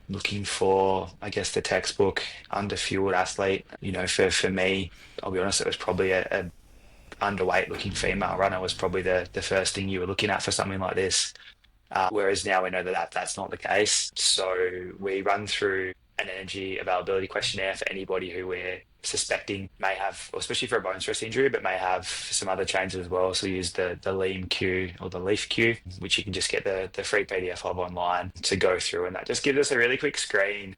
looking for, I guess, the textbook underfueled athlete. You know, for me, I'll be honest, it was probably a underweight looking female runner was probably the first thing you were looking at for something like this. Whereas now we know that that's not the case. So we run through an energy availability questionnaire for anybody who we're suspecting may have, or especially for a bone stress injury, but may have some other changes as well. So we use the LEAM-Q or the LEAF-Q, which you can just get the free PDF of online to go through. And that just gives us a really quick screen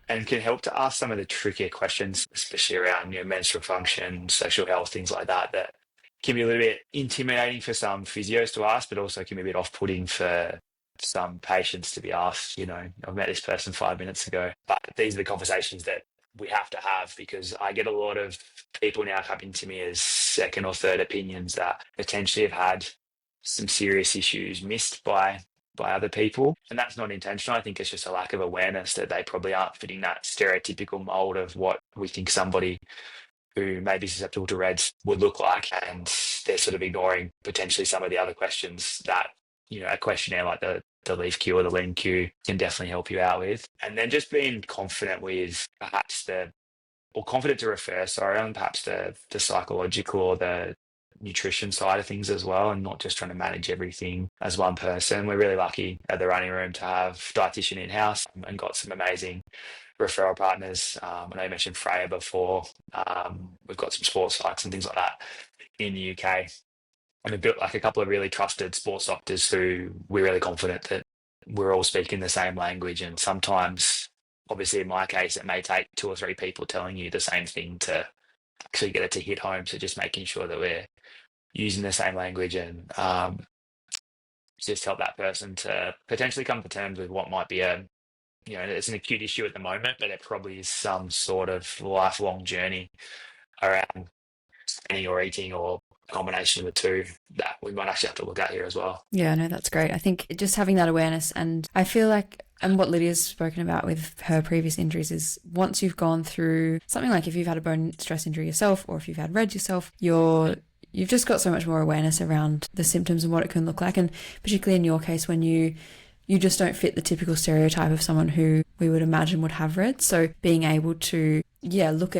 and can help to ask some of the trickier questions, especially around, menstrual function, sexual health, things like that, that can be a little bit intimidating for some physios to ask, but also can be a bit off-putting for some patients to be asked. I've met this person 5 minutes ago, but these are the conversations that we have to have, because I get a lot of people now coming to me as second or third opinions that potentially have had some serious issues missed by other people. And that's not intentional. I think it's just a lack of awareness that they probably aren't fitting that stereotypical mold of what we think somebody who may be susceptible to REDS would look like. And they're sort of ignoring potentially some of the other questions that, a questionnaire like the LEAF-Q or the LEAN-Q can definitely help you out with. And then just being confident with confident to refer, on perhaps the psychological or the nutrition side of things as well, and not just trying to manage everything as one person. We're really lucky at the running room to have dietitian in-house and got some amazing referral partners. I know you mentioned Freya before. We've got some sports psychs and things like that in the UK. And we've built like a couple of really trusted sports doctors who we're really confident that we're all speaking the same language. And sometimes, obviously in my case, it may take 2 or 3 people telling you the same thing to actually get it to hit home. So just making sure that we're using the same language and just help that person to potentially come to terms with what might be it's an acute issue at the moment, but it probably is some sort of lifelong journey around training or eating or a combination of the two that we might actually have to look at here as well. Yeah, no, that's great. I think just having that awareness, and I feel like, and what Lydia's spoken about with her previous injuries is once you've gone through something like if you've had a bone stress injury yourself or if you've had RED yourself, you've just got so much more awareness around the symptoms and what it can look like. And particularly in your case, when you just don't fit the typical stereotype of someone who we would imagine would have RED. So being able to, look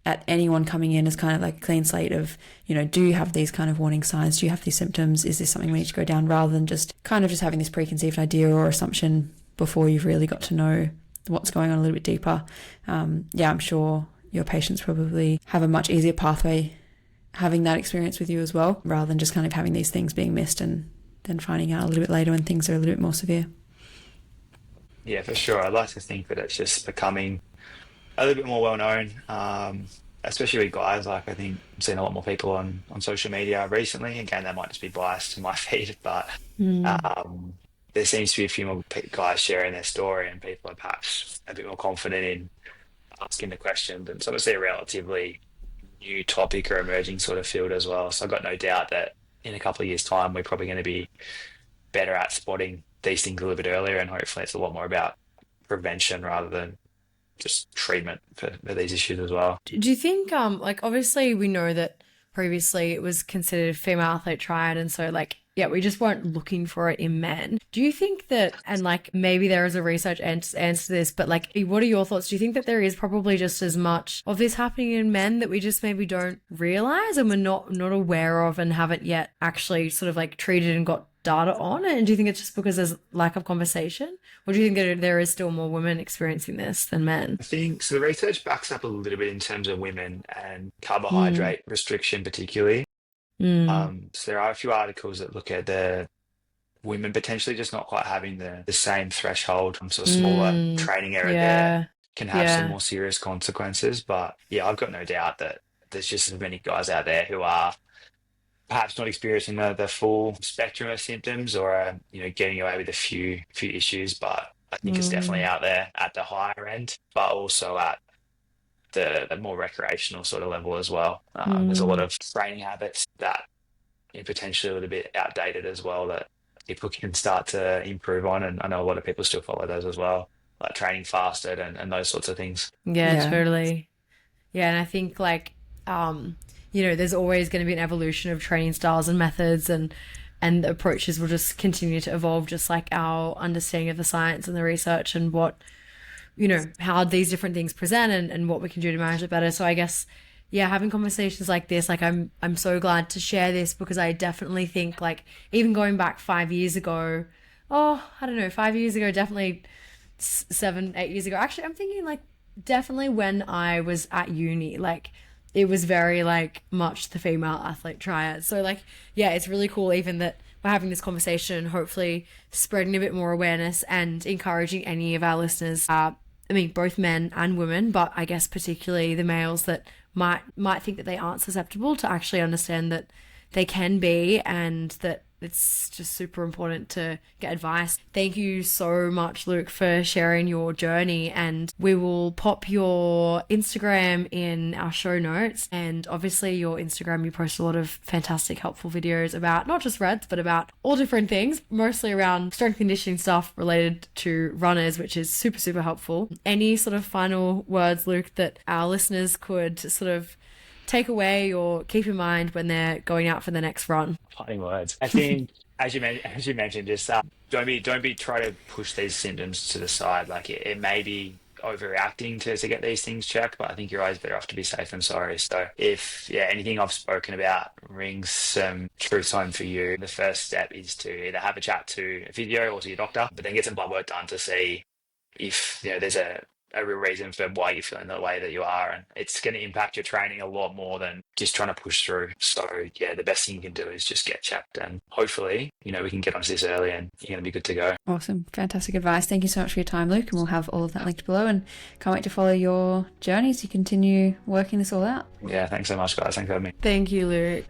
at anyone coming in as kind of like a clean slate of, do you have these kind of warning signs? Do you have these symptoms? Is this something we need to go down, rather than just kind of just having this preconceived idea or assumption before you've really got to know what's going on a little bit deeper. I'm sure your patients probably have a much easier pathway having that experience with you as well, rather than just kind of having these things being missed and then finding out a little bit later when things are a little bit more severe. Yeah, for sure. I'd like to think that it's just becoming a little bit more well-known, especially with guys. Like, I think I've seen a lot more people on social media recently. Again, that might just be biased to my feed, but there seems to be a few more guys sharing their story, and people are perhaps a bit more confident in asking the questions. And it's obviously a relatively new topic or emerging sort of field as well. So I've got no doubt that in a couple of years' time, we're probably going to be better at spotting these things a little bit earlier, and hopefully it's a lot more about prevention rather than just treatment for these issues as well. Do you think, obviously we know that previously it was considered a female athlete triad, and so we just weren't looking for it in men. Do you think that, and maybe there is a research answer to this, but what are your thoughts? Do you think that there is probably just as much of this happening in men that we just maybe don't realize and we're not aware of and haven't yet actually sort of treated and got data on? And do you think it's just because there's lack of conversation, or do you think that there is still more women experiencing this than men? I think so. The research backs up a little bit in terms of women and carbohydrate restriction particularly. So there are a few articles that look at the women potentially just not quite having the same threshold. So a smaller training error there can have some more serious consequences. But I've got no doubt that there's just as many guys out there who are perhaps not experiencing the full spectrum of symptoms, or getting away with a few issues, but I think it's definitely out there at the higher end, but also at the more recreational sort of level as well. There's a lot of training habits that are potentially a little bit outdated as well that people can start to improve on, and I know a lot of people still follow those as well, like training fasted and those sorts of things. Yeah, totally. Yeah, and I think there's always going to be an evolution of training styles and methods, and the approaches will just continue to evolve, just like our understanding of the science and the research and what, how these different things present and what we can do to manage it better. So I guess, yeah, having conversations like this, like I'm so glad to share this, because I definitely think, like, even going back 5 years ago, 5 years ago, definitely 7, 8 years ago. Actually, I'm thinking like definitely when I was at uni, like it was very like much the female athlete triad. So like, yeah, it's really cool even that we're having this conversation, hopefully spreading a bit more awareness and encouraging any of our listeners, both men and women, but I guess particularly the males that might think that they aren't susceptible, to actually understand that they can be, and that it's just super important to get advice. Thank you so much, Luke, for sharing your journey, and we will pop your Instagram in our show notes. And obviously your Instagram, you post a lot of fantastic, helpful videos about not just REDS, but about all different things, mostly around strength conditioning stuff related to runners, which is super, super helpful. Any sort of final words, Luke, that our listeners could sort of take away or keep in mind when they're going out for the next run? Fighting words. I think, as you mentioned, just don't be trying to push these symptoms to the side. Like it may be overreacting to get these things checked, but I think you're always better off to be safe than sorry. So if anything I've spoken about rings some truth home for you, the first step is to either have a chat to a physio or to your doctor, but then get some blood work done to see if there's a real reason for why you're feeling the way that you are, and it's going to impact your training a lot more than just trying to push through. So yeah, the best thing you can do is just get checked, and hopefully we can get onto this early and you're going to be good to go. Awesome, fantastic advice. Thank you so much for your time, Luke, and we'll have all of that linked below, and can't wait to follow your journey as you continue working this all out. Yeah, thanks so much, guys. Thanks for having me. Thank you, Luke.